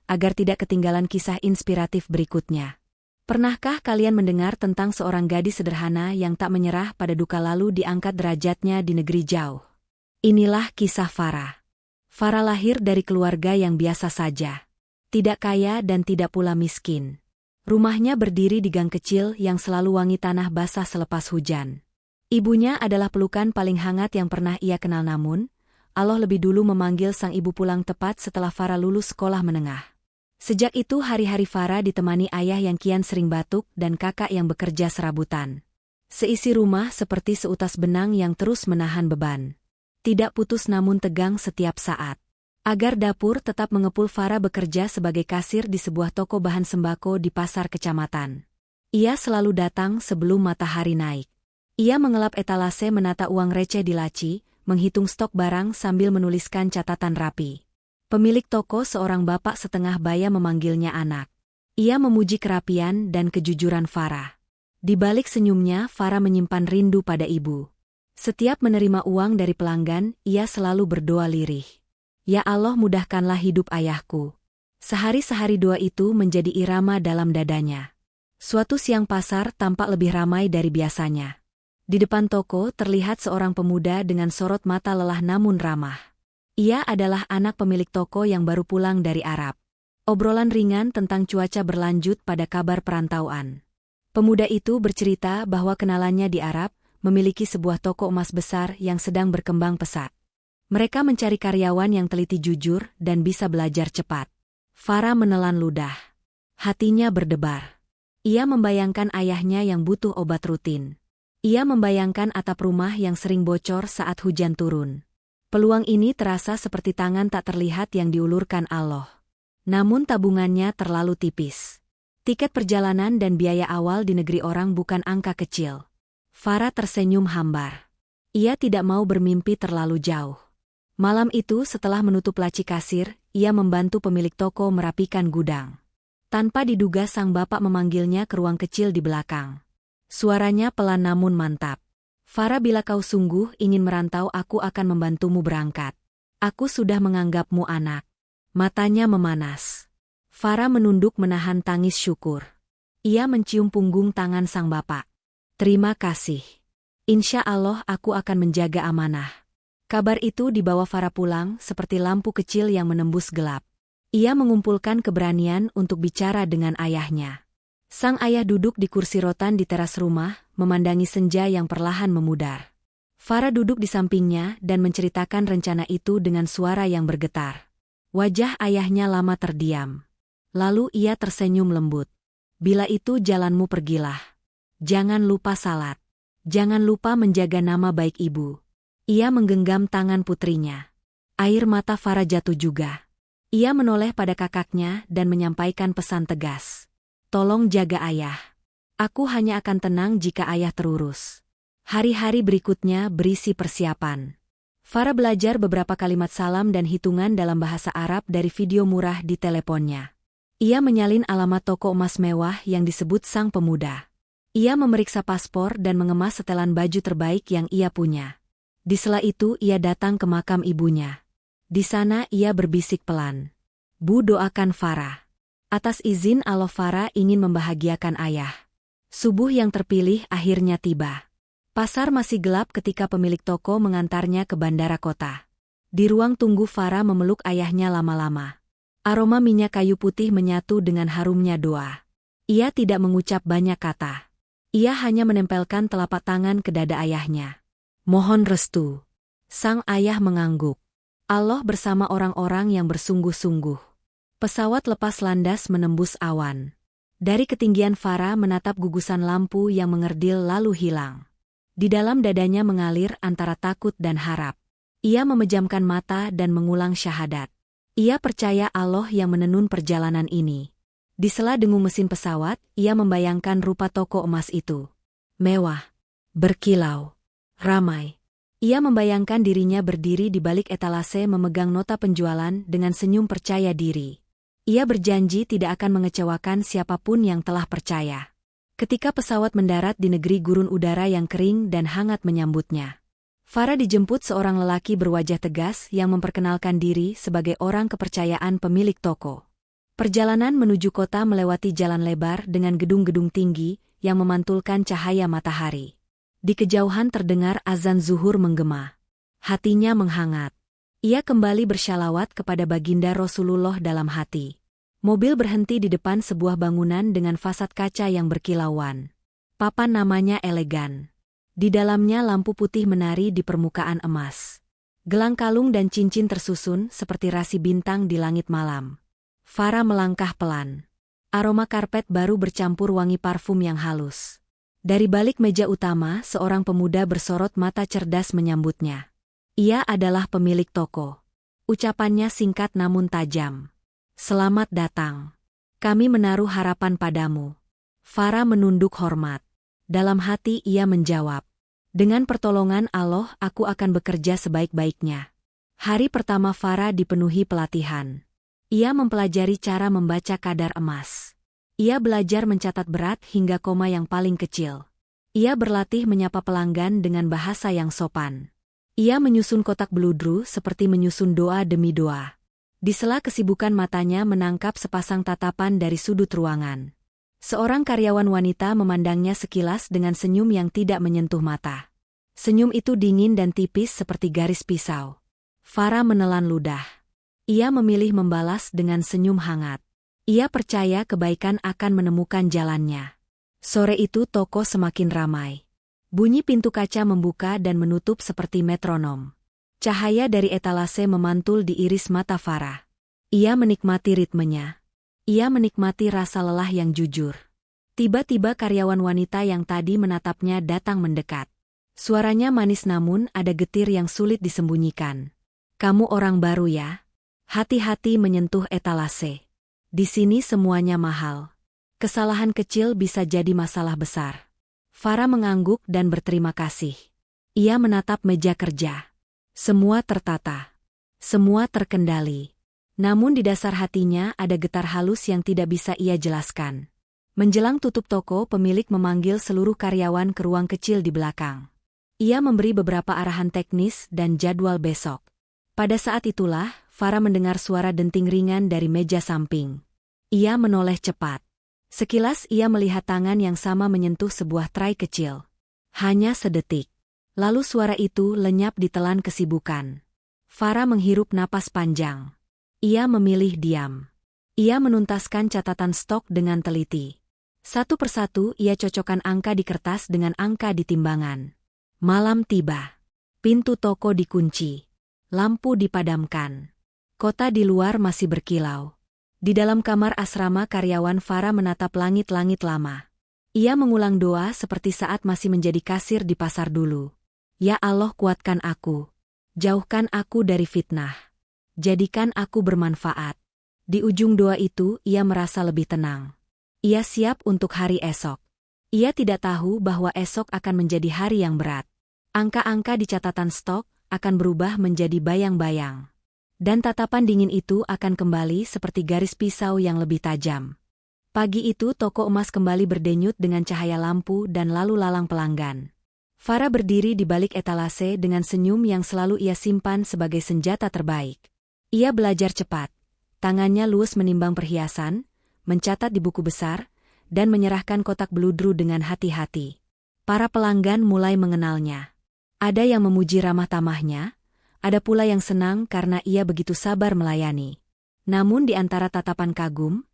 agar tidak ketinggalan kisah inspiratif berikutnya. Pernahkah kalian mendengar tentang seorang gadis sederhana yang tak menyerah pada duka lalu diangkat derajatnya di negeri jauh? Inilah kisah Farah. Farah lahir dari keluarga yang biasa saja. Tidak kaya dan tidak pula miskin. Rumahnya berdiri di gang kecil yang selalu wangi tanah basah selepas hujan. Ibunya adalah pelukan paling hangat yang pernah ia kenal, namun Allah lebih dulu memanggil sang ibu pulang tepat setelah Farah lulus sekolah menengah. Sejak itu hari-hari Farah ditemani ayah yang kian sering batuk dan kakak yang bekerja serabutan. Seisi rumah seperti seutas benang yang terus menahan beban. Tidak putus namun tegang setiap saat. Agar dapur tetap mengepul, Farah bekerja sebagai kasir di sebuah toko bahan sembako di pasar kecamatan. Ia selalu datang sebelum matahari naik. Ia mengelap etalase, menata uang receh di laci, menghitung stok barang sambil menuliskan catatan rapi. Pemilik toko, seorang bapak setengah baya, memanggilnya anak. Ia memuji kerapian dan kejujuran Farah. Di balik senyumnya, Farah menyimpan rindu pada ibu. Setiap menerima uang dari pelanggan, ia selalu berdoa lirih. Ya Allah, mudahkanlah hidup ayahku. Sehari-sehari doa itu menjadi irama dalam dadanya. Suatu siang pasar tampak lebih ramai dari biasanya. Di depan toko terlihat seorang pemuda dengan sorot mata lelah namun ramah. Ia adalah anak pemilik toko yang baru pulang dari Arab. Obrolan ringan tentang cuaca berlanjut pada kabar perantauan. Pemuda itu bercerita bahwa kenalannya di Arab memiliki sebuah toko emas besar yang sedang berkembang pesat. Mereka mencari karyawan yang teliti, jujur, dan bisa belajar cepat. Farah menelan ludah. Hatinya berdebar. Ia membayangkan ayahnya yang butuh obat rutin. Ia membayangkan atap rumah yang sering bocor saat hujan turun. Peluang ini terasa seperti tangan tak terlihat yang diulurkan Allah. Namun tabungannya terlalu tipis. Tiket perjalanan dan biaya awal di negeri orang bukan angka kecil. Farah tersenyum hambar. Ia tidak mau bermimpi terlalu jauh. Malam itu setelah menutup laci kasir, ia membantu pemilik toko merapikan gudang. Tanpa diduga sang bapak memanggilnya ke ruang kecil di belakang. Suaranya pelan namun mantap. Farah, bila kau sungguh ingin merantau, aku akan membantumu berangkat. Aku sudah menganggapmu anak. Matanya memanas. Farah menunduk menahan tangis syukur. Ia mencium punggung tangan sang bapak. Terima kasih. Insya Allah aku akan menjaga amanah. Kabar itu dibawa Farah pulang seperti lampu kecil yang menembus gelap. Ia mengumpulkan keberanian untuk bicara dengan ayahnya. Sang ayah duduk di kursi rotan di teras rumah, memandangi senja yang perlahan memudar. Farah duduk di sampingnya dan menceritakan rencana itu dengan suara yang bergetar. Wajah ayahnya lama terdiam. Lalu ia tersenyum lembut. Bila itu jalanmu, pergilah. Jangan lupa salat. Jangan lupa menjaga nama baik ibu. Ia menggenggam tangan putrinya. Air mata Farah jatuh juga. Ia menoleh pada kakaknya dan menyampaikan pesan tegas. Tolong jaga ayah. Aku hanya akan tenang jika ayah terurus. Hari-hari berikutnya berisi persiapan. Farah belajar beberapa kalimat salam dan hitungan dalam bahasa Arab dari video murah di teleponnya. Ia menyalin alamat toko emas mewah yang disebut sang pemuda. Ia memeriksa paspor dan mengemas setelan baju terbaik yang ia punya. Di sela itu ia datang ke makam ibunya. Di sana ia berbisik pelan. Bu, doakan Farah. Atas izin Allah, Farah ingin membahagiakan ayah. Subuh yang terpilih akhirnya tiba. Pasar masih gelap ketika pemilik toko mengantarnya ke bandara kota. Di ruang tunggu, Farah memeluk ayahnya lama-lama. Aroma minyak kayu putih menyatu dengan harumnya doa. Ia tidak mengucap banyak kata. Ia hanya menempelkan telapak tangan ke dada ayahnya. Mohon restu. Sang ayah mengangguk. Allah bersama orang-orang yang bersungguh-sungguh. Pesawat lepas landas menembus awan. Dari ketinggian Farah menatap gugusan lampu yang mengerdil lalu hilang. Di dalam dadanya mengalir antara takut dan harap. Ia memejamkan mata dan mengulang syahadat. Ia percaya Allah yang menenun perjalanan ini. Di sela dengung mesin pesawat, ia membayangkan rupa toko emas itu. Mewah, berkilau, ramai. Ia membayangkan dirinya berdiri di balik etalase memegang nota penjualan dengan senyum percaya diri. Ia berjanji tidak akan mengecewakan siapapun yang telah percaya. Ketika pesawat mendarat di negeri gurun udara yang kering dan hangat menyambutnya, Farah dijemput seorang lelaki berwajah tegas yang memperkenalkan diri sebagai orang kepercayaan pemilik toko. Perjalanan menuju kota melewati jalan lebar dengan gedung-gedung tinggi yang memantulkan cahaya matahari. Di kejauhan terdengar azan zuhur menggema. Hatinya menghangat. Ia kembali bersyalawat kepada baginda Rasulullah dalam hati. Mobil berhenti di depan sebuah bangunan dengan fasad kaca yang berkilauan. Papan namanya elegan. Di dalamnya lampu putih menari di permukaan emas. Gelang kalung dan cincin tersusun seperti rasi bintang di langit malam. Farah melangkah pelan. Aroma karpet baru bercampur wangi parfum yang halus. Dari balik meja utama, seorang pemuda bersorot mata cerdas menyambutnya. Ia adalah pemilik toko. Ucapannya singkat namun tajam. "Selamat datang. Kami menaruh harapan padamu." Farah menunduk hormat. Dalam hati ia menjawab, "Dengan pertolongan Allah aku akan bekerja sebaik-baiknya." Hari pertama Farah dipenuhi pelatihan. Ia mempelajari cara membaca kadar emas. Ia belajar mencatat berat hingga koma yang paling kecil. Ia berlatih menyapa pelanggan dengan bahasa yang sopan. Ia menyusun kotak beludru seperti menyusun doa demi doa. Di sela kesibukan matanya menangkap sepasang tatapan dari sudut ruangan. Seorang karyawan wanita memandangnya sekilas dengan senyum yang tidak menyentuh mata. Senyum itu dingin dan tipis seperti garis pisau. Farah menelan ludah. Ia memilih membalas dengan senyum hangat. Ia percaya kebaikan akan menemukan jalannya. Sore itu toko semakin ramai. Bunyi pintu kaca membuka dan menutup seperti metronom. Cahaya dari etalase memantul di iris mata Farah. Ia menikmati ritmenya. Ia menikmati rasa lelah yang jujur. Tiba-tiba karyawan wanita yang tadi menatapnya datang mendekat. Suaranya manis namun ada getir yang sulit disembunyikan. "Kamu orang baru ya? Hati-hati menyentuh etalase. Di sini semuanya mahal. Kesalahan kecil bisa jadi masalah besar." Farah mengangguk dan berterima kasih. Ia menatap meja kerja. Semua tertata. Semua terkendali. Namun di dasar hatinya ada getar halus yang tidak bisa ia jelaskan. Menjelang tutup toko, pemilik memanggil seluruh karyawan ke ruang kecil di belakang. Ia memberi beberapa arahan teknis dan jadwal besok. Pada saat itulah, Farah mendengar suara denting ringan dari meja samping. Ia menoleh cepat. Sekilas ia melihat tangan yang sama menyentuh sebuah tray kecil. Hanya sedetik. Lalu suara itu lenyap ditelan kesibukan. Farah menghirup napas panjang. Ia memilih diam. Ia menuntaskan catatan stok dengan teliti. Satu persatu ia cocokkan angka di kertas dengan angka di timbangan. Malam tiba. Pintu toko dikunci. Lampu dipadamkan. Kota di luar masih berkilau. Di dalam kamar asrama karyawan, Farah menatap langit-langit lama. Ia mengulang doa seperti saat masih menjadi kasir di pasar dulu. "Ya Allah, kuatkan aku. Jauhkan aku dari fitnah. Jadikan aku bermanfaat." Di ujung doa itu ia merasa lebih tenang. Ia siap untuk hari esok. Ia tidak tahu bahwa esok akan menjadi hari yang berat. Angka-angka di catatan stok akan berubah menjadi bayang-bayang. Dan tatapan dingin itu akan kembali seperti garis pisau yang lebih tajam. Pagi itu toko emas kembali berdenyut dengan cahaya lampu dan lalu lalang pelanggan. Farah berdiri di balik etalase dengan senyum yang selalu ia simpan sebagai senjata terbaik. Ia belajar cepat. Tangannya luwes menimbang perhiasan, mencatat di buku besar, dan menyerahkan kotak beludru dengan hati-hati. Para pelanggan mulai mengenalnya. Ada yang memuji ramah tamahnya, ada pula yang senang karena ia begitu sabar melayani. Namun di antara tatapan kagum,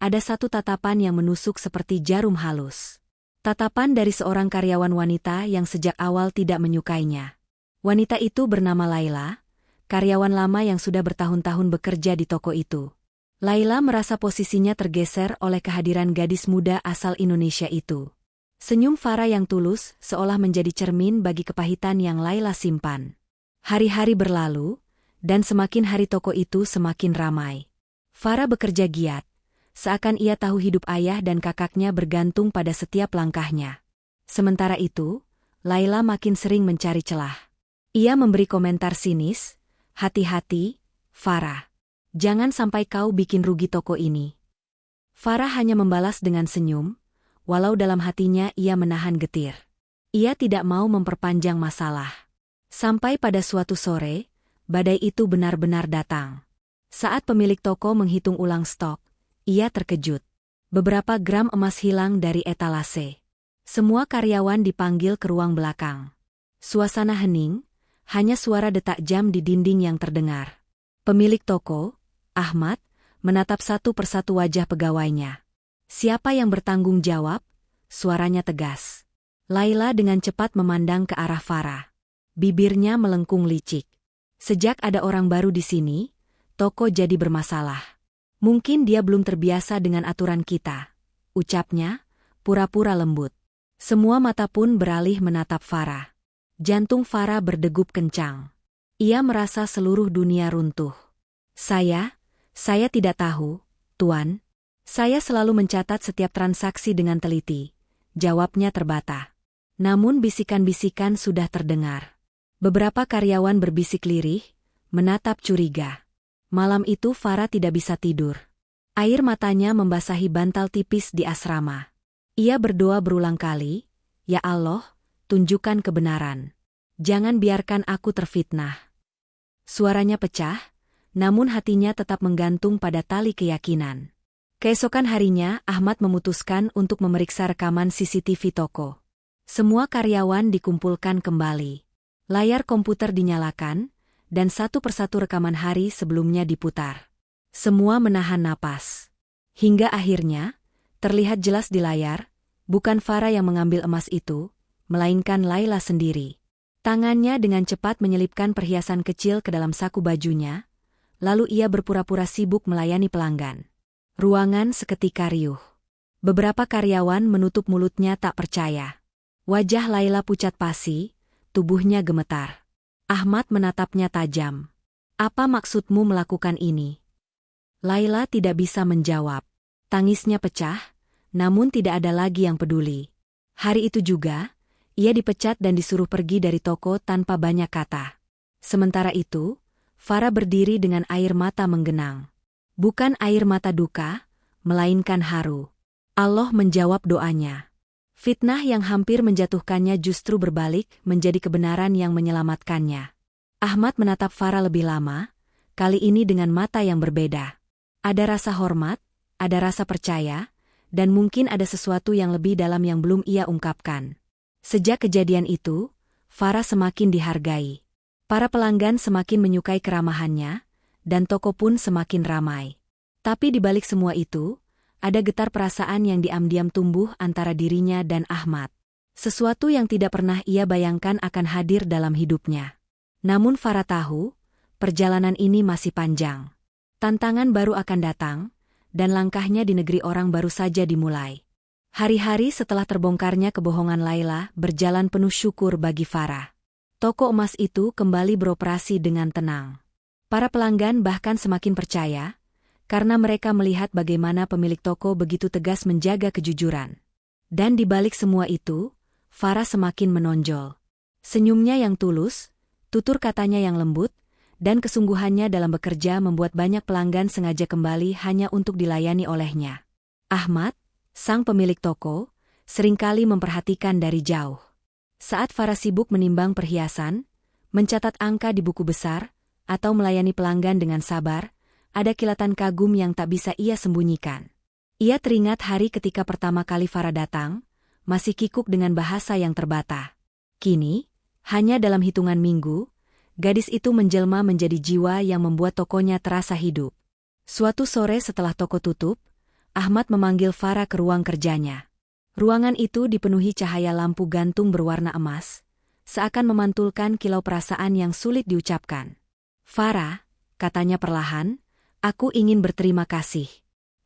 ada satu tatapan yang menusuk seperti jarum halus. Tatapan dari seorang karyawan wanita yang sejak awal tidak menyukainya. Wanita itu bernama Laila, karyawan lama yang sudah bertahun-tahun bekerja di toko itu. Laila merasa posisinya tergeser oleh kehadiran gadis muda asal Indonesia itu. Senyum Farah yang tulus seolah menjadi cermin bagi kepahitan yang Laila simpan. Hari-hari berlalu, dan semakin hari toko itu semakin ramai. Farah bekerja giat, seakan ia tahu hidup ayah dan kakaknya bergantung pada setiap langkahnya. Sementara itu, Laila makin sering mencari celah. Ia memberi komentar sinis, "Hati-hati, Farah. Jangan sampai kau bikin rugi toko ini." Farah hanya membalas dengan senyum, walau dalam hatinya ia menahan getir. Ia tidak mau memperpanjang masalah. Sampai pada suatu sore, badai itu benar-benar datang. Saat pemilik toko menghitung ulang stok, Ia terkejut. Beberapa gram emas hilang dari etalase. Semua karyawan dipanggil ke ruang belakang. Suasana hening, hanya suara detak jam di dinding yang terdengar. Pemilik toko, Ahmad, menatap satu persatu wajah pegawainya. Siapa yang bertanggung jawab? Suaranya tegas. Laila dengan cepat memandang ke arah Farah. Bibirnya melengkung licik. Sejak ada orang baru di sini, toko jadi bermasalah. Mungkin dia belum terbiasa dengan aturan kita, ucapnya, pura-pura lembut. Semua mata pun beralih menatap Farah. Jantung Farah berdegup kencang. Ia merasa seluruh dunia runtuh. Saya tidak tahu, Tuan. Saya selalu mencatat setiap transaksi dengan teliti, jawabnya terbata. Namun bisikan-bisikan sudah terdengar. Beberapa karyawan berbisik lirih, menatap curiga. Malam itu Farah tidak bisa tidur. Air matanya membasahi bantal tipis di asrama. Ia berdoa berulang kali, "Ya Allah, tunjukkan kebenaran. Jangan biarkan aku terfitnah." Suaranya pecah, namun hatinya tetap menggantung pada tali keyakinan. Keesokan harinya, Ahmad memutuskan untuk memeriksa rekaman CCTV toko. Semua karyawan dikumpulkan kembali. Layar komputer dinyalakan, dan satu persatu rekaman hari sebelumnya diputar. Semua menahan napas. Hingga akhirnya, terlihat jelas di layar, bukan Farah yang mengambil emas itu, melainkan Laila sendiri. Tangannya dengan cepat menyelipkan perhiasan kecil ke dalam saku bajunya, lalu ia berpura-pura sibuk melayani pelanggan. Ruangan seketika riuh. Beberapa karyawan menutup mulutnya tak percaya. Wajah Laila pucat pasi, tubuhnya gemetar. Ahmad menatapnya tajam. "Apa maksudmu melakukan ini?" Laila tidak bisa menjawab. Tangisnya pecah, namun tidak ada lagi yang peduli. Hari itu juga, ia dipecat dan disuruh pergi dari toko tanpa banyak kata. Sementara itu, Farah berdiri dengan air mata menggenang. Bukan air mata duka, melainkan haru. Allah menjawab doanya. Fitnah yang hampir menjatuhkannya justru berbalik menjadi kebenaran yang menyelamatkannya. Ahmad menatap Farah lebih lama, kali ini dengan mata yang berbeda. Ada rasa hormat, ada rasa percaya, dan mungkin ada sesuatu yang lebih dalam yang belum ia ungkapkan. Sejak kejadian itu, Farah semakin dihargai. Para pelanggan semakin menyukai keramahannya, dan toko pun semakin ramai. Tapi di balik semua itu, ada getar perasaan yang diam-diam tumbuh antara dirinya dan Ahmad. Sesuatu yang tidak pernah ia bayangkan akan hadir dalam hidupnya. Namun Farah tahu, perjalanan ini masih panjang. Tantangan baru akan datang, dan langkahnya di negeri orang baru saja dimulai. Hari-hari setelah terbongkarnya kebohongan Laila berjalan penuh syukur bagi Farah. Toko emas itu kembali beroperasi dengan tenang. Para pelanggan bahkan semakin percaya, karena mereka melihat bagaimana pemilik toko begitu tegas menjaga kejujuran. Dan di balik semua itu, Farah semakin menonjol. Senyumnya yang tulus, tutur katanya yang lembut, dan kesungguhannya dalam bekerja membuat banyak pelanggan sengaja kembali hanya untuk dilayani olehnya. Ahmad, sang pemilik toko, seringkali memperhatikan dari jauh. Saat Farah sibuk menimbang perhiasan, mencatat angka di buku besar, atau melayani pelanggan dengan sabar, ada kilatan kagum yang tak bisa ia sembunyikan. Ia teringat hari ketika pertama kali Farah datang, masih kikuk dengan bahasa yang terbata. Kini, hanya dalam hitungan minggu, gadis itu menjelma menjadi jiwa yang membuat tokonya terasa hidup. Suatu sore setelah toko tutup, Ahmad memanggil Farah ke ruang kerjanya. Ruangan itu dipenuhi cahaya lampu gantung berwarna emas, seakan memantulkan kilau perasaan yang sulit diucapkan. "Farah," katanya perlahan, "aku ingin berterima kasih.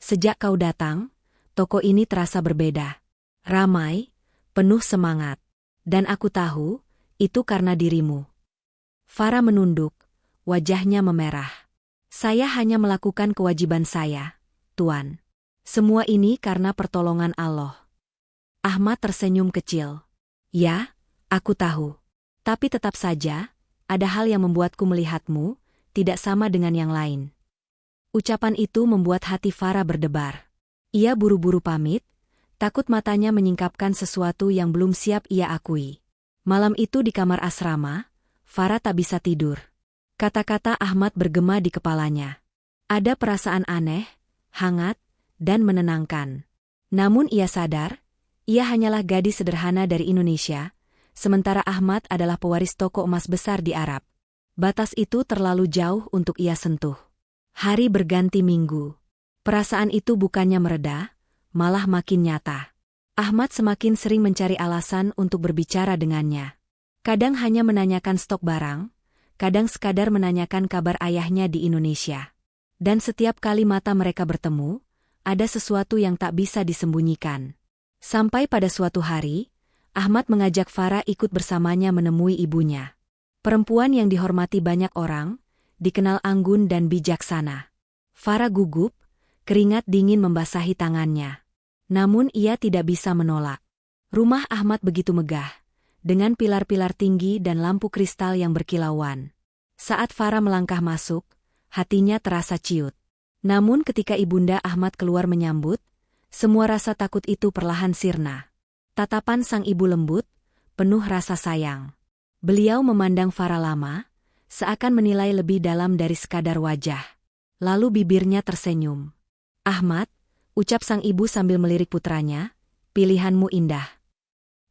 Sejak kau datang, toko ini terasa berbeda. Ramai, penuh semangat. Dan aku tahu, itu karena dirimu." Farah menunduk, wajahnya memerah. "Saya hanya melakukan kewajiban saya, Tuan. Semua ini karena pertolongan Allah." Ahmad tersenyum kecil. "Ya, aku tahu. Tapi tetap saja, ada hal yang membuatku melihatmu, tidak sama dengan yang lain." Ucapan itu membuat hati Farah berdebar. Ia buru-buru pamit, takut matanya menyingkapkan sesuatu yang belum siap ia akui. Malam itu di kamar asrama, Farah tak bisa tidur. Kata-kata Ahmad bergema di kepalanya. Ada perasaan aneh, hangat, dan menenangkan. Namun ia sadar, ia hanyalah gadis sederhana dari Indonesia, sementara Ahmad adalah pewaris toko emas besar di Arab. Batas itu terlalu jauh untuk ia sentuh. Hari berganti minggu. Perasaan itu bukannya mereda, malah makin nyata. Ahmad semakin sering mencari alasan untuk berbicara dengannya. Kadang hanya menanyakan stok barang, kadang sekadar menanyakan kabar ayahnya di Indonesia. Dan setiap kali mata mereka bertemu, ada sesuatu yang tak bisa disembunyikan. Sampai pada suatu hari, Ahmad mengajak Farah ikut bersamanya menemui ibunya. Perempuan yang dihormati banyak orang, dikenal anggun dan bijaksana. Farah gugup, keringat dingin membasahi tangannya. Namun ia tidak bisa menolak. Rumah Ahmad begitu megah, dengan pilar-pilar tinggi dan lampu kristal yang berkilauan. Saat Farah melangkah masuk, hatinya terasa ciut. Namun ketika ibunda Ahmad keluar menyambut, semua rasa takut itu perlahan sirna. Tatapan sang ibu lembut, penuh rasa sayang. Beliau memandang Farah lama, seakan menilai lebih dalam dari sekadar wajah. Lalu bibirnya tersenyum. "Ahmad," ucap sang ibu sambil melirik putranya, "pilihanmu indah."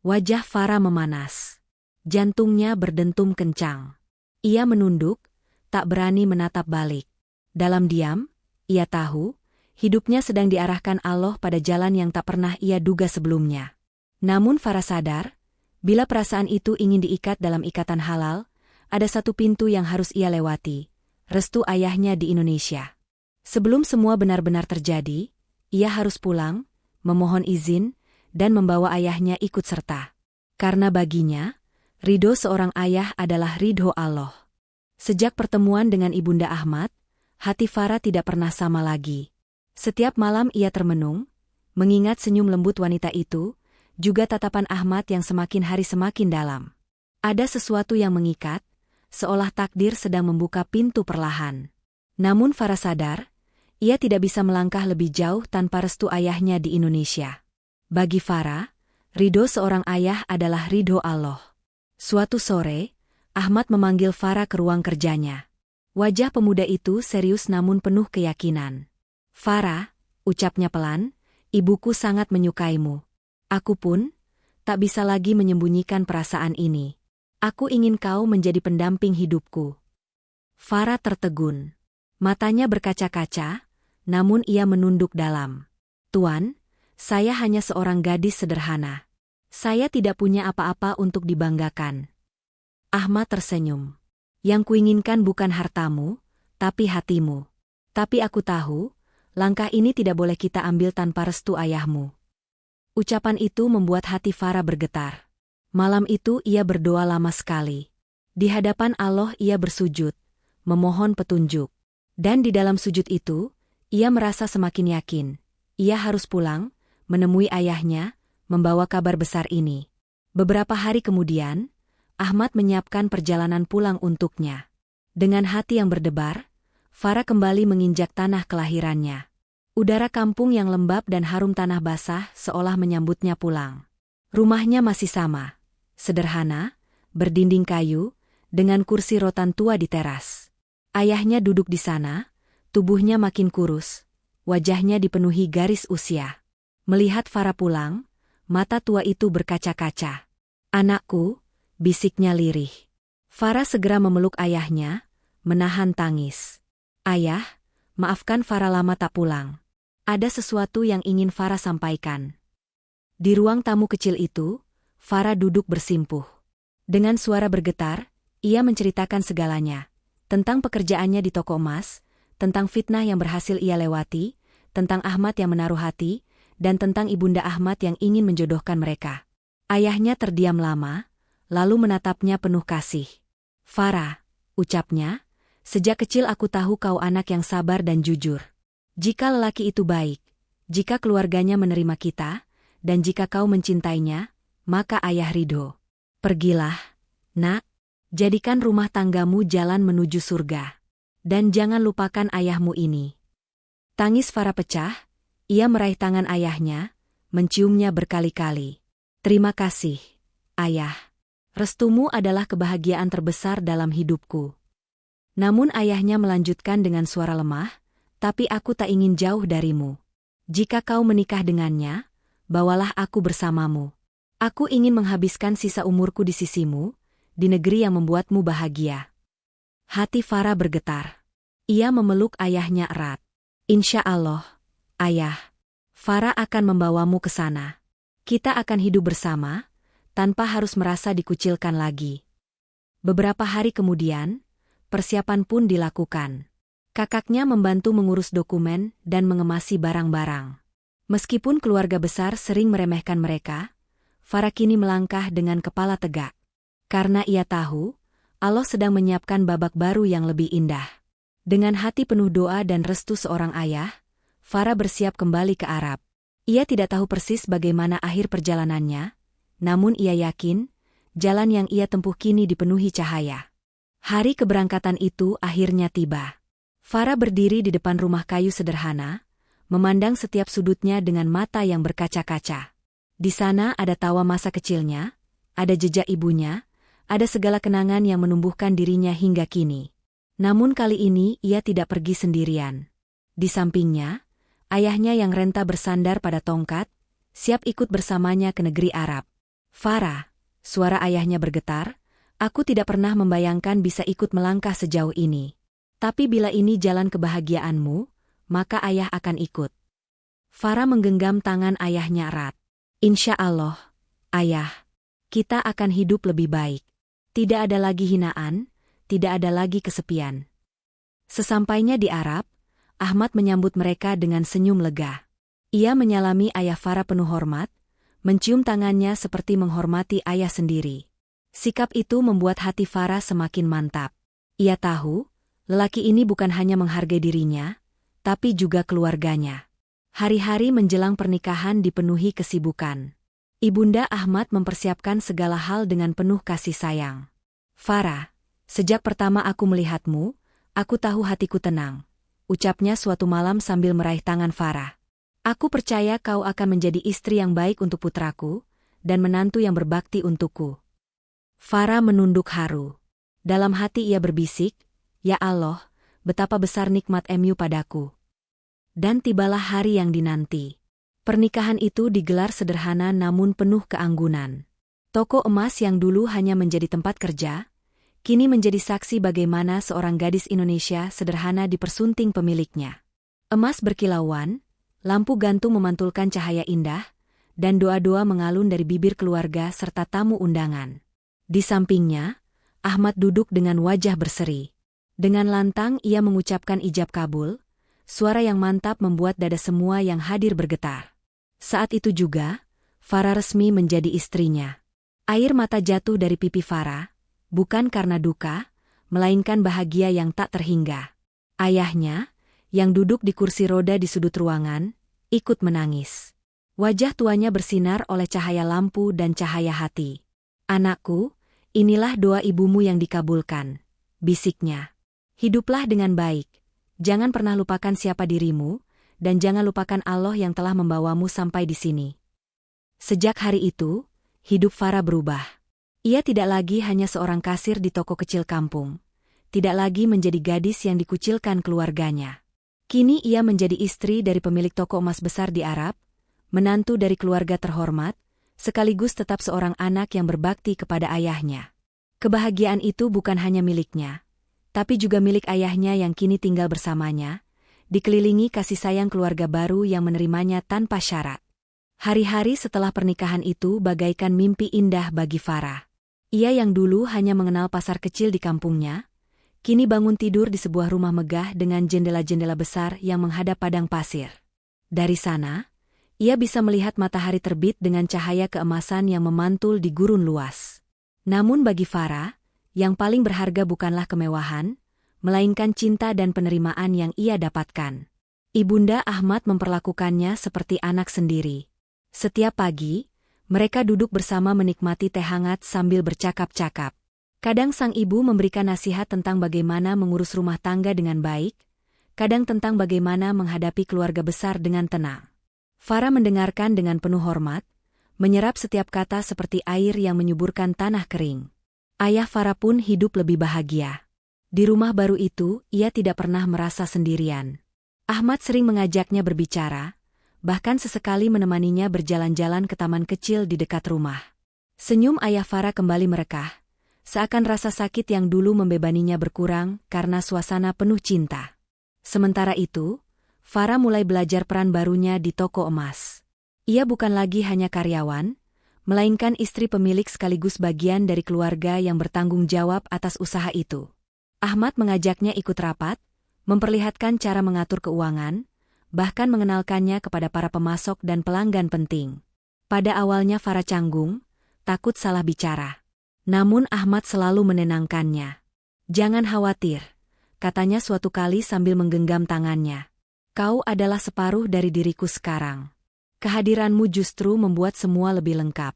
Wajah Farah memanas. Jantungnya berdentum kencang. Ia menunduk, tak berani menatap balik. Dalam diam, ia tahu, hidupnya sedang diarahkan Allah pada jalan yang tak pernah ia duga sebelumnya. Namun Farah sadar, bila perasaan itu ingin diikat dalam ikatan halal, ada satu pintu yang harus ia lewati, restu ayahnya di Indonesia. Sebelum semua benar-benar terjadi, ia harus pulang, memohon izin, dan membawa ayahnya ikut serta. Karena baginya, ridho seorang ayah adalah ridho Allah. Sejak pertemuan dengan ibunda Ahmad, hati Farah tidak pernah sama lagi. Setiap malam ia termenung, mengingat senyum lembut wanita itu, juga tatapan Ahmad yang semakin hari semakin dalam. Ada sesuatu yang mengikat, seolah takdir sedang membuka pintu perlahan. Namun Farah sadar, ia tidak bisa melangkah lebih jauh tanpa restu ayahnya di Indonesia. Bagi Farah, ridho seorang ayah adalah ridho Allah. Suatu sore, Ahmad memanggil Farah ke ruang kerjanya. Wajah pemuda itu serius namun penuh keyakinan. "Farah," ucapnya pelan, "ibuku sangat menyukaimu. Aku pun tak bisa lagi menyembunyikan perasaan ini. Aku ingin kau menjadi pendamping hidupku." Farah tertegun. Matanya berkaca-kaca, namun ia menunduk dalam. "Tuan, saya hanya seorang gadis sederhana. Saya tidak punya apa-apa untuk dibanggakan." Ahmad tersenyum. "Yang kuinginkan bukan hartamu, tapi hatimu. Tapi aku tahu, langkah ini tidak boleh kita ambil tanpa restu ayahmu." Ucapan itu membuat hati Farah bergetar. Malam itu ia berdoa lama sekali. Di hadapan Allah ia bersujud, memohon petunjuk. Dan di dalam sujud itu, ia merasa semakin yakin. Ia harus pulang, menemui ayahnya, membawa kabar besar ini. Beberapa hari kemudian, Ahmad menyiapkan perjalanan pulang untuknya. Dengan hati yang berdebar, Farah kembali menginjak tanah kelahirannya. Udara kampung yang lembab dan harum tanah basah seolah menyambutnya pulang. Rumahnya masih sama, sederhana, berdinding kayu, dengan kursi rotan tua di teras. Ayahnya duduk di sana, tubuhnya makin kurus, wajahnya dipenuhi garis usia. Melihat Farah pulang, mata tua itu berkaca-kaca. "Anakku," bisiknya lirih. Farah segera memeluk ayahnya, menahan tangis. "Ayah, maafkan Farah lama tak pulang. Ada sesuatu yang ingin Farah sampaikan." Di ruang tamu kecil itu, Farah duduk bersimpuh. Dengan suara bergetar, ia menceritakan segalanya. Tentang pekerjaannya di toko emas, tentang fitnah yang berhasil ia lewati, tentang Ahmad yang menaruh hati, dan tentang ibunda Ahmad yang ingin menjodohkan mereka. Ayahnya terdiam lama, lalu menatapnya penuh kasih. "Farah," ucapnya, "sejak kecil aku tahu kau anak yang sabar dan jujur. Jika lelaki itu baik, jika keluarganya menerima kita, dan jika kau mencintainya, maka ayah ridho. Pergilah, nak, jadikan rumah tanggamu jalan menuju surga. Dan jangan lupakan ayahmu ini." Tangis Farah pecah, ia meraih tangan ayahnya, menciumnya berkali-kali. "Terima kasih, ayah. Restumu adalah kebahagiaan terbesar dalam hidupku." Namun ayahnya melanjutkan dengan suara lemah, "Tapi aku tak ingin jauh darimu. Jika kau menikah dengannya, bawalah aku bersamamu. Aku ingin menghabiskan sisa umurku di sisimu, di negeri yang membuatmu bahagia. Hati Farah bergetar. Ia memeluk ayahnya erat. Insya Allah, ayah. Farah akan membawamu ke sana. Kita akan hidup bersama, tanpa harus merasa dikucilkan lagi. Beberapa hari kemudian, persiapan pun dilakukan. Kakaknya membantu mengurus dokumen dan mengemasi barang-barang. Meskipun keluarga besar sering meremehkan mereka, Farah kini melangkah dengan kepala tegak. Karena ia tahu, Allah sedang menyiapkan babak baru yang lebih indah. Dengan hati penuh doa dan restu seorang ayah, Farah bersiap kembali ke Arab. Ia tidak tahu persis bagaimana akhir perjalanannya, namun ia yakin, jalan yang ia tempuh kini dipenuhi cahaya. Hari keberangkatan itu akhirnya tiba. Farah berdiri di depan rumah kayu sederhana, memandang setiap sudutnya dengan mata yang berkaca-kaca. Di sana ada tawa masa kecilnya, ada jejak ibunya, ada segala kenangan yang menumbuhkan dirinya hingga kini. Namun kali ini ia tidak pergi sendirian. Di sampingnya, ayahnya yang renta bersandar pada tongkat, siap ikut bersamanya ke negeri Arab. Farah, suara ayahnya bergetar, aku tidak pernah membayangkan bisa ikut melangkah sejauh ini. Tapi bila ini jalan kebahagiaanmu, maka ayah akan ikut. Farah menggenggam tangan ayahnya erat. Insya Allah, ayah, kita akan hidup lebih baik. Tidak ada lagi hinaan, tidak ada lagi kesepian. Sesampainya di Arab, Ahmad menyambut mereka dengan senyum lega. Ia menyalami ayah Farah penuh hormat, mencium tangannya seperti menghormati ayah sendiri. Sikap itu membuat hati Farah semakin mantap. Ia tahu, lelaki ini bukan hanya menghargai dirinya, tapi juga keluarganya. Hari-hari menjelang pernikahan dipenuhi kesibukan. Ibunda Ahmad mempersiapkan segala hal dengan penuh kasih sayang. Farah, sejak pertama aku melihatmu, aku tahu hatiku tenang, ucapnya suatu malam sambil meraih tangan Farah. Aku percaya kau akan menjadi istri yang baik untuk putraku, dan menantu yang berbakti untukku. Farah menunduk haru. Dalam hati ia berbisik, Ya Allah, betapa besar nikmat MU padaku. Dan tibalah hari yang dinanti. Pernikahan itu digelar sederhana namun penuh keanggunan. Toko emas yang dulu hanya menjadi tempat kerja, kini menjadi saksi bagaimana seorang gadis Indonesia sederhana dipersunting pemiliknya. Emas berkilauan, lampu gantung memantulkan cahaya indah, dan doa-doa mengalun dari bibir keluarga serta tamu undangan. Di sampingnya, Ahmad duduk dengan wajah berseri. Dengan lantang ia mengucapkan ijab kabul, suara yang mantap membuat dada semua yang hadir bergetar. Saat itu juga, Farah resmi menjadi istrinya. Air mata jatuh dari pipi Farah, bukan karena duka, melainkan bahagia yang tak terhingga. Ayahnya, yang duduk di kursi roda di sudut ruangan, ikut menangis. Wajah tuanya bersinar oleh cahaya lampu dan cahaya hati. Anakku, inilah doa ibumu yang dikabulkan, bisiknya. Hiduplah dengan baik, jangan pernah lupakan siapa dirimu, dan jangan lupakan Allah yang telah membawamu sampai di sini. Sejak hari itu, hidup Farah berubah. Ia tidak lagi hanya seorang kasir di toko kecil kampung, tidak lagi menjadi gadis yang dikucilkan keluarganya. Kini ia menjadi istri dari pemilik toko emas besar di Arab, menantu dari keluarga terhormat, sekaligus tetap seorang anak yang berbakti kepada ayahnya. Kebahagiaan itu bukan hanya miliknya, tapi juga milik ayahnya yang kini tinggal bersamanya, dikelilingi kasih sayang keluarga baru yang menerimanya tanpa syarat. Hari-hari setelah pernikahan itu bagaikan mimpi indah bagi Farah. Ia yang dulu hanya mengenal pasar kecil di kampungnya, kini bangun tidur di sebuah rumah megah dengan jendela-jendela besar yang menghadap padang pasir. Dari sana, ia bisa melihat matahari terbit dengan cahaya keemasan yang memantul di gurun luas. Namun bagi Farah, yang paling berharga bukanlah kemewahan, melainkan cinta dan penerimaan yang ia dapatkan. Ibunda Ahmad memperlakukannya seperti anak sendiri. Setiap pagi, mereka duduk bersama menikmati teh hangat sambil bercakap-cakap. Kadang sang ibu memberikan nasihat tentang bagaimana mengurus rumah tangga dengan baik, kadang tentang bagaimana menghadapi keluarga besar dengan tenang. Farah mendengarkan dengan penuh hormat, menyerap setiap kata seperti air yang menyuburkan tanah kering. Ayah Farah pun hidup lebih bahagia. Di rumah baru itu, ia tidak pernah merasa sendirian. Ahmad sering mengajaknya berbicara, bahkan sesekali menemaninya berjalan-jalan ke taman kecil di dekat rumah. Senyum ayah Farah kembali merekah, seakan rasa sakit yang dulu membebaninya berkurang karena suasana penuh cinta. Sementara itu, Farah mulai belajar peran barunya di toko emas. Ia bukan lagi hanya karyawan, melainkan istri pemilik sekaligus bagian dari keluarga yang bertanggung jawab atas usaha itu. Ahmad mengajaknya ikut rapat, memperlihatkan cara mengatur keuangan, bahkan mengenalkannya kepada para pemasok dan pelanggan penting. Pada awalnya Farah canggung, takut salah bicara. Namun Ahmad selalu menenangkannya. "Jangan khawatir," katanya suatu kali sambil menggenggam tangannya. "Kau adalah separuh dari diriku sekarang. Kehadiranmu justru membuat semua lebih lengkap."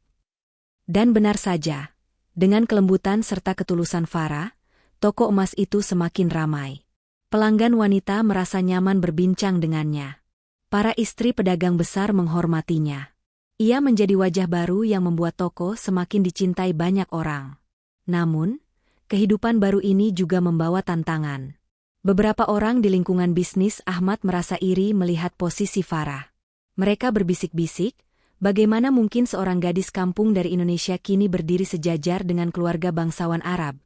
Dan benar saja, dengan kelembutan serta ketulusan Farah, toko emas itu semakin ramai. Pelanggan wanita merasa nyaman berbincang dengannya. Para istri pedagang besar menghormatinya. Ia menjadi wajah baru yang membuat toko semakin dicintai banyak orang. Namun, kehidupan baru ini juga membawa tantangan. Beberapa orang di lingkungan bisnis Ahmad merasa iri melihat posisi Farah. Mereka berbisik-bisik, bagaimana mungkin seorang gadis kampung dari Indonesia kini berdiri sejajar dengan keluarga bangsawan Arab.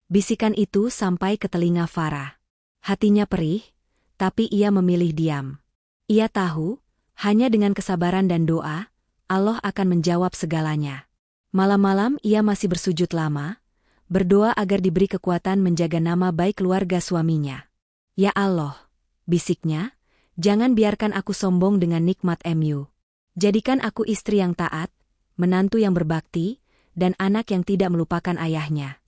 Bisikan itu sampai ke telinga Farah. Hatinya perih, tapi ia memilih diam. Ia tahu, hanya dengan kesabaran dan doa, Allah akan menjawab segalanya. Malam-malam ia masih bersujud lama, berdoa agar diberi kekuatan menjaga nama baik keluarga suaminya. "Ya Allah," bisiknya, "jangan biarkan aku sombong dengan nikmat MU. Jadikan aku istri yang taat, menantu yang berbakti, dan anak yang tidak melupakan ayahnya."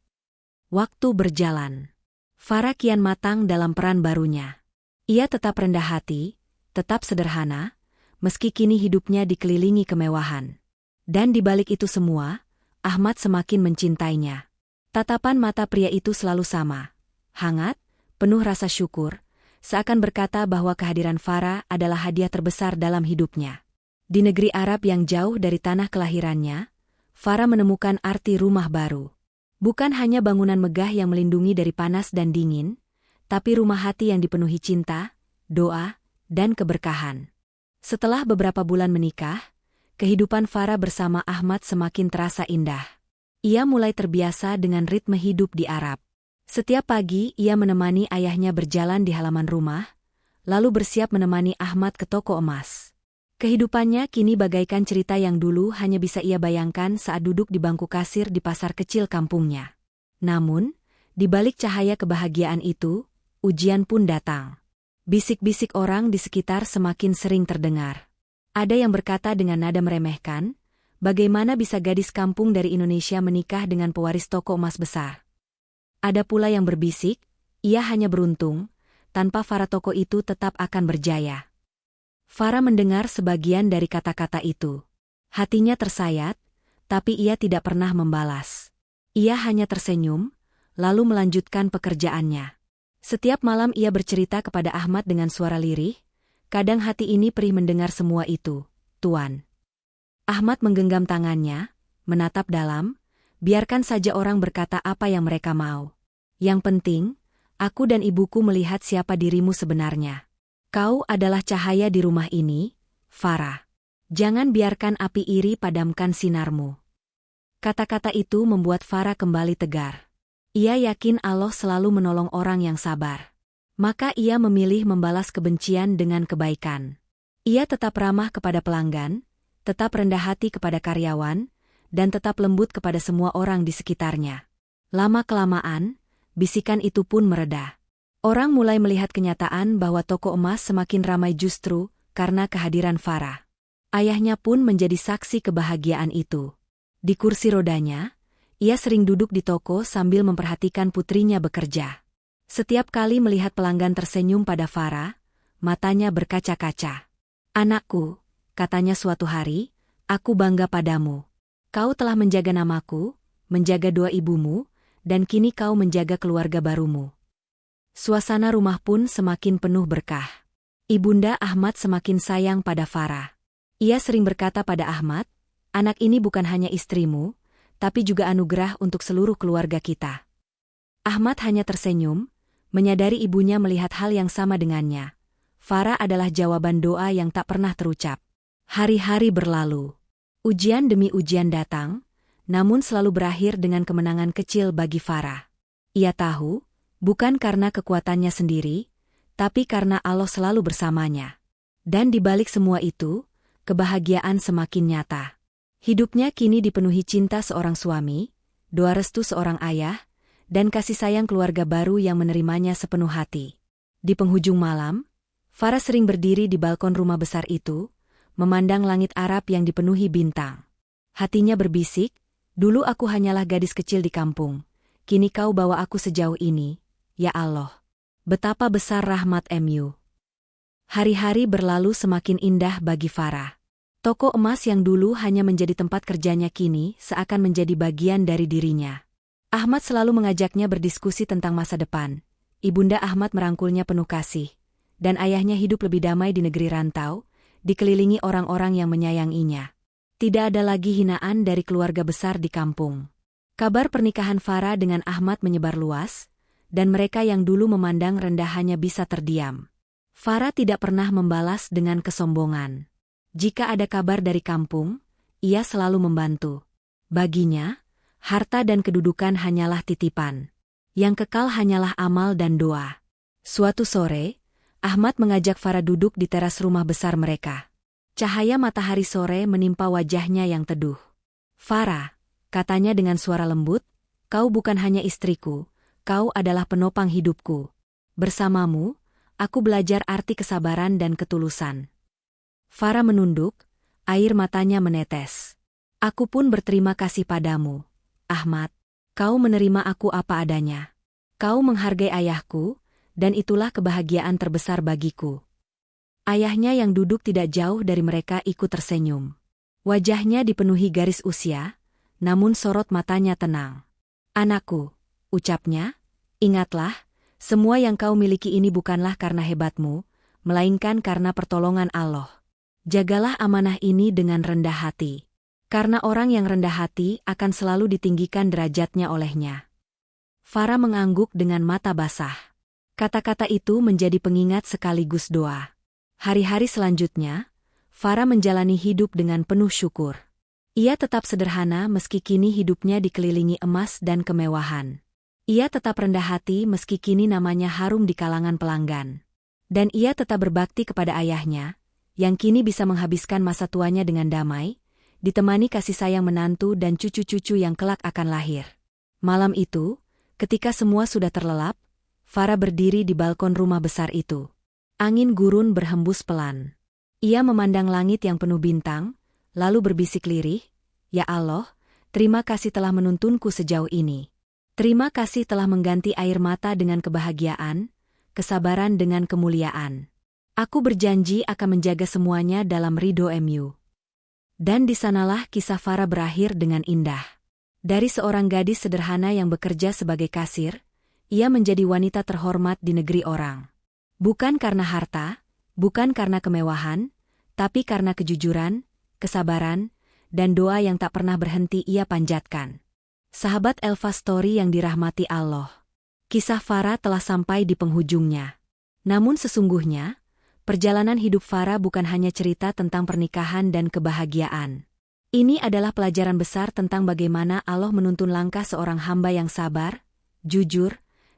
Waktu berjalan. Farah kian matang dalam peran barunya. Ia tetap rendah hati, tetap sederhana, meski kini hidupnya dikelilingi kemewahan. Dan di balik itu semua, Ahmad semakin mencintainya. Tatapan mata pria itu selalu sama, hangat, penuh rasa syukur, seakan berkata bahwa kehadiran Farah adalah hadiah terbesar dalam hidupnya. Di negeri Arab yang jauh dari tanah kelahirannya, Farah menemukan arti rumah baru. Bukan hanya bangunan megah yang melindungi dari panas dan dingin, tapi rumah hati yang dipenuhi cinta, doa, dan keberkahan. Setelah beberapa bulan menikah, kehidupan Farah bersama Ahmad semakin terasa indah. Ia mulai terbiasa dengan ritme hidup di Arab. Setiap pagi ia menemani ayahnya berjalan di halaman rumah, lalu bersiap menemani Ahmad ke toko emas. Kehidupannya kini bagaikan cerita yang dulu hanya bisa ia bayangkan saat duduk di bangku kasir di pasar kecil kampungnya. Namun, di balik cahaya kebahagiaan itu, ujian pun datang. Bisik-bisik orang di sekitar semakin sering terdengar. Ada yang berkata dengan nada meremehkan, bagaimana bisa gadis kampung dari Indonesia menikah dengan pewaris toko emas besar? Ada pula yang berbisik, ia hanya beruntung, tanpa Farah toko itu tetap akan berjaya. Farah mendengar sebagian dari kata-kata itu. Hatinya tersayat, tapi ia tidak pernah membalas. Ia hanya tersenyum, lalu melanjutkan pekerjaannya. Setiap malam ia bercerita kepada Ahmad dengan suara lirih, "Kadang hati ini perih mendengar semua itu, Tuan." Ahmad menggenggam tangannya, menatap dalam, "Biarkan saja orang berkata apa yang mereka mau. Yang penting, aku dan ibuku melihat siapa dirimu sebenarnya. Kau adalah cahaya di rumah ini, Farah. Jangan biarkan api iri padamkan sinarmu." Kata-kata itu membuat Farah kembali tegar. Ia yakin Allah selalu menolong orang yang sabar. Maka ia memilih membalas kebencian dengan kebaikan. Ia tetap ramah kepada pelanggan, tetap rendah hati kepada karyawan, dan tetap lembut kepada semua orang di sekitarnya. Lama-kelamaan, bisikan itu pun mereda. Orang mulai melihat kenyataan bahwa toko emas semakin ramai justru karena kehadiran Farah. Ayahnya pun menjadi saksi kebahagiaan itu. Di kursi rodanya, ia sering duduk di toko sambil memperhatikan putrinya bekerja. Setiap kali melihat pelanggan tersenyum pada Farah, matanya berkaca-kaca. "Anakku," katanya suatu hari, "aku bangga padamu. Kau telah menjaga namaku, menjaga doa ibumu, dan kini kau menjaga keluarga barumu." Suasana rumah pun semakin penuh berkah. Ibunda Ahmad semakin sayang pada Farah. Ia sering berkata pada Ahmad, "Anak ini bukan hanya istrimu, tapi juga anugerah untuk seluruh keluarga kita." Ahmad hanya tersenyum, menyadari ibunya melihat hal yang sama dengannya. Farah adalah jawaban doa yang tak pernah terucap. Hari-hari berlalu. Ujian demi ujian datang, namun selalu berakhir dengan kemenangan kecil bagi Farah. Ia tahu, bukan karena kekuatannya sendiri, tapi karena Allah selalu bersamanya. Dan di balik semua itu, kebahagiaan semakin nyata. Hidupnya kini dipenuhi cinta seorang suami, doa restu seorang ayah, dan kasih sayang keluarga baru yang menerimanya sepenuh hati. Di penghujung malam, Farah sering berdiri di balkon rumah besar itu, memandang langit Arab yang dipenuhi bintang. Hatinya berbisik, dulu aku hanyalah gadis kecil di kampung, kini kau bawa aku sejauh ini, ya Allah. Betapa besar rahmat MU. Hari-hari berlalu semakin indah bagi Farah. Toko emas yang dulu hanya menjadi tempat kerjanya kini seakan menjadi bagian dari dirinya. Ahmad selalu mengajaknya berdiskusi tentang masa depan. Ibunda Ahmad merangkulnya penuh kasih. Dan ayahnya hidup lebih damai di negeri rantau, dikelilingi orang-orang yang menyayanginya. Tidak ada lagi hinaan dari keluarga besar di kampung. Kabar pernikahan Farah dengan Ahmad menyebar luas, dan mereka yang dulu memandang rendah hanya bisa terdiam. Farah tidak pernah membalas dengan kesombongan. Jika ada kabar dari kampung, ia selalu membantu. Baginya, harta dan kedudukan hanyalah titipan. Yang kekal hanyalah amal dan doa. Suatu sore, Ahmad mengajak Farah duduk di teras rumah besar mereka. Cahaya matahari sore menimpa wajahnya yang teduh. Farah, katanya dengan suara lembut, kau bukan hanya istriku, kau adalah penopang hidupku. Bersamamu, aku belajar arti kesabaran dan ketulusan. Farah menunduk, air matanya menetes. Aku pun berterima kasih padamu, Ahmad. Kau menerima aku apa adanya. Kau menghargai ayahku, dan itulah kebahagiaan terbesar bagiku. Ayahnya yang duduk tidak jauh dari mereka ikut tersenyum. Wajahnya dipenuhi garis usia, namun sorot matanya tenang. Anakku, ucapnya, ingatlah, semua yang kau miliki ini bukanlah karena hebatmu, melainkan karena pertolongan Allah. Jagalah amanah ini dengan rendah hati. Karena orang yang rendah hati akan selalu ditinggikan derajatnya olehnya. Farah mengangguk dengan mata basah. Kata-kata itu menjadi pengingat sekaligus doa. Hari-hari selanjutnya, Farah menjalani hidup dengan penuh syukur. Ia tetap sederhana meski kini hidupnya dikelilingi emas dan kemewahan. Ia tetap rendah hati meski kini namanya harum di kalangan pelanggan. Dan ia tetap berbakti kepada ayahnya, yang kini bisa menghabiskan masa tuanya dengan damai, ditemani kasih sayang menantu dan cucu-cucu yang kelak akan lahir. Malam itu, ketika semua sudah terlelap, Farah berdiri di balkon rumah besar itu. Angin gurun berhembus pelan. Ia memandang langit yang penuh bintang, lalu berbisik lirih, "Ya Allah, terima kasih telah menuntunku sejauh ini. Terima kasih telah mengganti air mata dengan kebahagiaan, kesabaran dengan kemuliaan. Aku berjanji akan menjaga semuanya dalam ridho MU." Dan di sanalah kisah Farah berakhir dengan indah. Dari seorang gadis sederhana yang bekerja sebagai kasir, ia menjadi wanita terhormat di negeri orang. Bukan karena harta, bukan karena kemewahan, tapi karena kejujuran, kesabaran, dan doa yang tak pernah berhenti ia panjatkan. Sahabat Elva Story yang dirahmati Allah. Kisah Farah telah sampai di penghujungnya. Namun sesungguhnya, perjalanan hidup Farah bukan hanya cerita tentang pernikahan dan kebahagiaan. Ini adalah pelajaran besar tentang bagaimana Allah menuntun langkah seorang hamba yang sabar, jujur,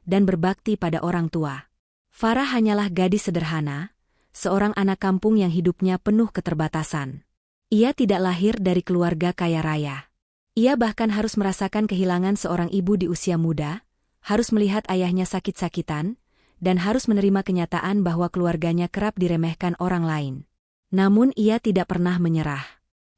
dan berbakti pada orang tua. Farah hanyalah gadis sederhana, seorang anak kampung yang hidupnya penuh keterbatasan. Ia tidak lahir dari keluarga kaya raya. Ia bahkan harus merasakan kehilangan seorang ibu di usia muda, harus melihat ayahnya sakit-sakitan, dan harus menerima kenyataan bahwa keluarganya kerap diremehkan orang lain. Namun ia tidak pernah menyerah.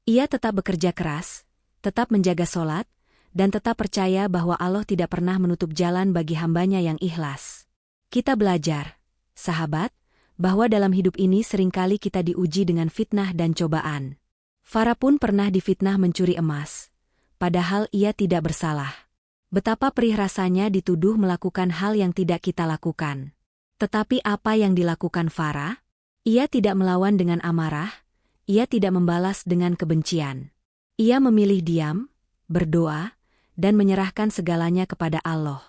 Ia tetap bekerja keras, tetap menjaga sholat, dan tetap percaya bahwa Allah tidak pernah menutup jalan bagi hambanya yang ikhlas. Kita belajar, sahabat, bahwa dalam hidup ini seringkali kita diuji dengan fitnah dan cobaan. Farah pun pernah difitnah mencuri emas, padahal ia tidak bersalah. Betapa perih rasanya dituduh melakukan hal yang tidak kita lakukan. Tetapi apa yang dilakukan Farah? Ia tidak melawan dengan amarah, ia tidak membalas dengan kebencian. Ia memilih diam, berdoa, dan menyerahkan segalanya kepada Allah.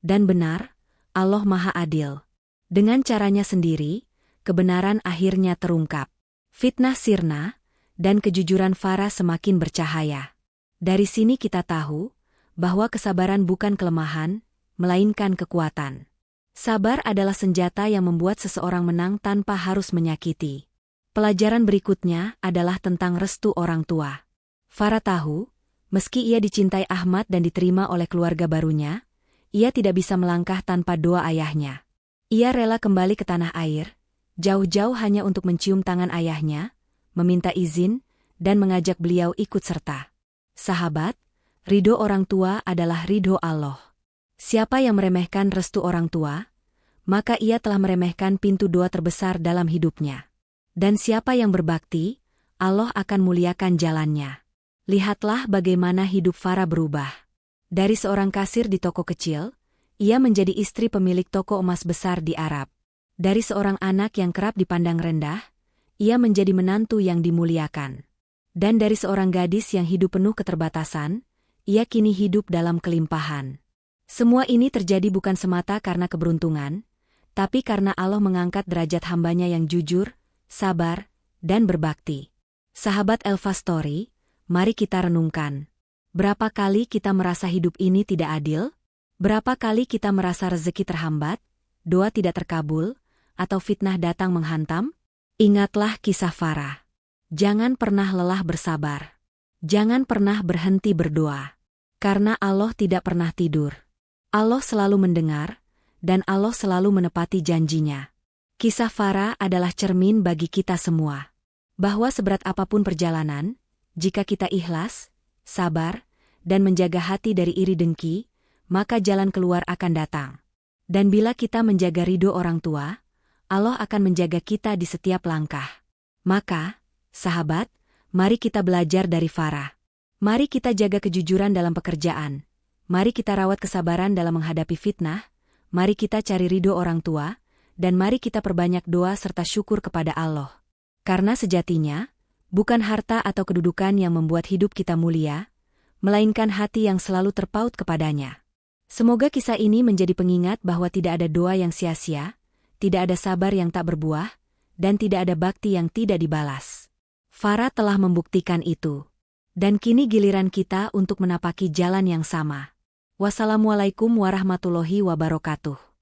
Dan benar, Allah Maha Adil. Dengan caranya sendiri, kebenaran akhirnya terungkap. Fitnah sirna, dan kejujuran Farah semakin bercahaya. Dari sini kita tahu bahwa kesabaran bukan kelemahan, melainkan kekuatan. Sabar adalah senjata yang membuat seseorang menang tanpa harus menyakiti. Pelajaran berikutnya adalah tentang restu orang tua. Farah tahu, meski ia dicintai Ahmad dan diterima oleh keluarga barunya, ia tidak bisa melangkah tanpa doa ayahnya. Ia rela kembali ke tanah air, jauh-jauh hanya untuk mencium tangan ayahnya, meminta izin, dan mengajak beliau ikut serta. Sahabat, ridho orang tua adalah ridho Allah. Siapa yang meremehkan restu orang tua, maka ia telah meremehkan pintu doa terbesar dalam hidupnya. Dan siapa yang berbakti, Allah akan muliakan jalannya. Lihatlah bagaimana hidup Farah berubah. Dari seorang kasir di toko kecil, ia menjadi istri pemilik toko emas besar di Arab. Dari seorang anak yang kerap dipandang rendah, ia menjadi menantu yang dimuliakan. Dan dari seorang gadis yang hidup penuh keterbatasan, ia kini hidup dalam kelimpahan. Semua ini terjadi bukan semata karena keberuntungan, tapi karena Allah mengangkat derajat hambanya yang jujur, sabar, dan berbakti. Sahabat Elva Story, mari kita renungkan. Berapa kali kita merasa hidup ini tidak adil? Berapa kali kita merasa rezeki terhambat, doa tidak terkabul, atau fitnah datang menghantam? Ingatlah kisah Farah. Jangan pernah lelah bersabar. Jangan pernah berhenti berdoa. Karena Allah tidak pernah tidur. Allah selalu mendengar, dan Allah selalu menepati janjinya. Kisah Farah adalah cermin bagi kita semua. Bahwa seberat apapun perjalanan, jika kita ikhlas, sabar, dan menjaga hati dari iri dengki, maka jalan keluar akan datang. Dan bila kita menjaga ridho orang tua, Allah akan menjaga kita di setiap langkah. Maka, sahabat, mari kita belajar dari Farah. Mari kita jaga kejujuran dalam pekerjaan. Mari kita rawat kesabaran dalam menghadapi fitnah. Mari kita cari ridho orang tua. Dan mari kita perbanyak doa serta syukur kepada Allah. Karena sejatinya, bukan harta atau kedudukan yang membuat hidup kita mulia, melainkan hati yang selalu terpaut kepadanya. Semoga kisah ini menjadi pengingat bahwa tidak ada doa yang sia-sia, tidak ada sabar yang tak berbuah, dan tidak ada bakti yang tidak dibalas. Farah telah membuktikan itu. Dan kini giliran kita untuk menapaki jalan yang sama. Wassalamualaikum warahmatullahi wabarakatuh.